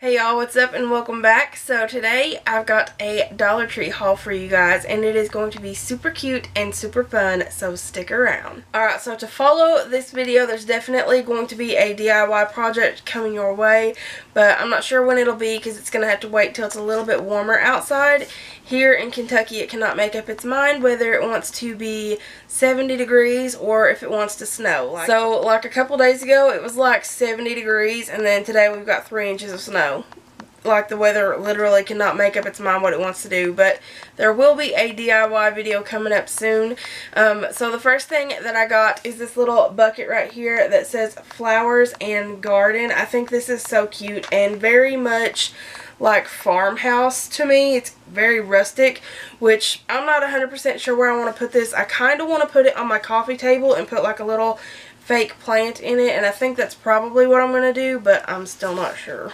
Hey y'all, what's up and welcome back. So today I've got a Dollar Tree haul for you guys and it is going to be super cute and super fun, so stick around. Alright, so to follow this video there's definitely going to be a DIY project coming your way, but I'm not sure when it'll be because it's going to have to wait till it's a little bit warmer outside. Here in Kentucky it cannot make up its mind whether it wants to be 70 degrees or if it wants to snow. So like a couple days ago it was like 70 degrees and then today we've got 3 inches of snow. Like, the weather literally cannot make up its mind what it wants to do, but there will be a DIY video coming up soon. So the first thing that I got is this little bucket right here that says flowers and garden. I think this is so cute and very much like farmhouse to me. It's very rustic, which I'm not 100% sure where I want to put this. I kind of want to put it on my coffee table and put like a little fake plant in it, and I think that's probably what I'm going to do, but I'm still not sure.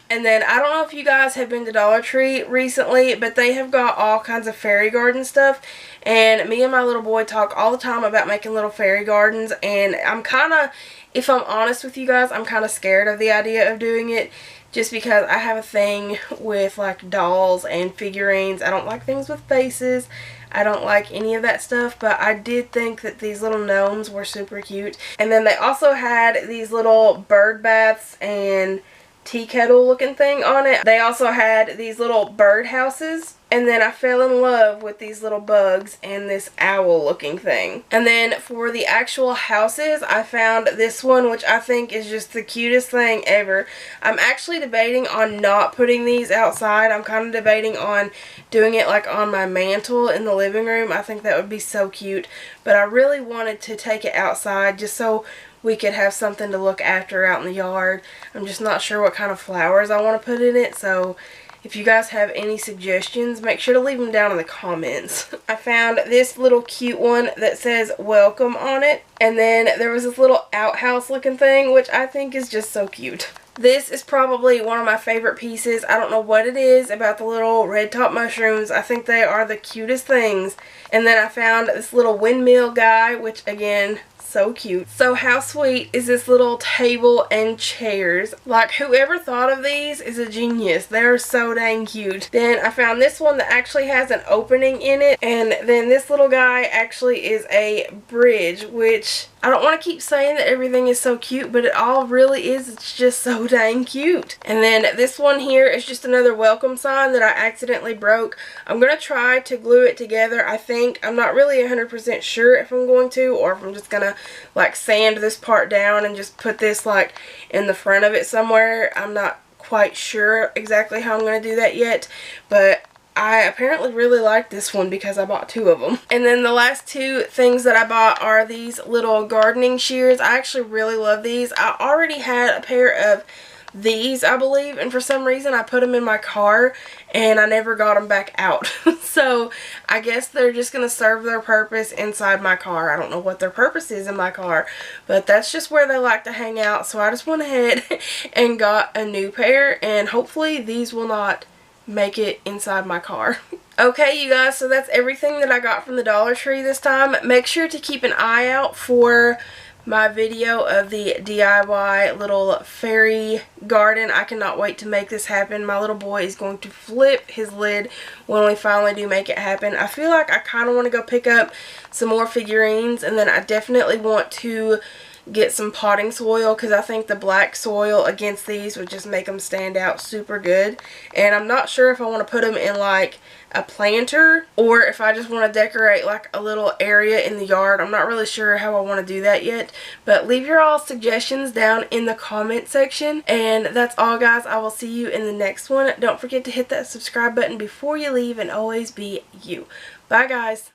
And then, I don't know if you guys have been to Dollar Tree recently, but they have got all kinds of fairy garden stuff. And me and my little boy talk all the time about making little fairy gardens. And I'm kind of, if I'm honest with you guys, I'm kind of scared of the idea of doing it. Just because I have a thing with like dolls and figurines. I don't like things with faces. I don't like any of that stuff, but I did think that these little gnomes were super cute. And then they also had these little bird baths and tea kettle looking thing on it. They also had these little bird houses, and then I fell in love with these little bugs and this owl looking thing. And then for the actual houses, I found this one, which I think is just the cutest thing ever. I'm actually debating on not putting these outside. I'm kind of debating on doing it like on my mantle in the living room. I think that would be so cute, but I really wanted to take it outside just so we could have something to look after out in the yard. I'm just not sure what kind of flowers I want to put in it, so if you guys have any suggestions, make sure to leave them down in the comments. I found this little cute one that says welcome on it, and then there was this little outhouse looking thing, which I think is just so cute. This is probably one of my favorite pieces. I don't know what it is about the little red top mushrooms. I think they are the cutest things. And then I found this little windmill guy, which again, so cute. So how sweet is this little table and chairs? Like, whoever thought of these is a genius. They're so dang cute. Then I found this one that actually has an opening in it, and then this little guy actually is a bridge, which I don't want to keep saying that everything is so cute, but it all really is. It's just so dang cute. And then this one here is just another welcome sign that I accidentally broke. I'm going to try to glue it together, I think. I'm not really 100% sure if I'm going to, or if I'm just going to like sand this part down and just put this like in the front of it somewhere. I'm not quite sure exactly how I'm going to do that yet, but I apparently really like this one because I bought 2 of them. And then the last 2 things that I bought are these little gardening shears. I actually really love these. I already had a pair of these, I believe, and for some reason I put them in my car and I never got them back out. So I guess they're just going to serve their purpose inside my car. I don't know what their purpose is in my car, but that's just where they like to hang out. So I just went ahead and got a new pair, and hopefully these will not make it inside my car. Okay, you guys, so that's everything that I got from the Dollar Tree this time. Make sure to keep an eye out for my video of the DIY little fairy garden. I cannot wait to make this happen. My little boy is going to flip his lid when we finally do make it happen. I feel like I kind of want to go pick up some more figurines, and then I definitely want to get some potting soil because I think the black soil against these would just make them stand out super good. And I'm not sure if I want to put them in like a planter or if I just want to decorate like a little area in the yard. I'm not really sure how I want to do that yet, but leave your all suggestions down in the comment section. And that's all, guys. I will see you in the next one. Don't forget to hit that subscribe button before you leave, and always be you. Bye, guys.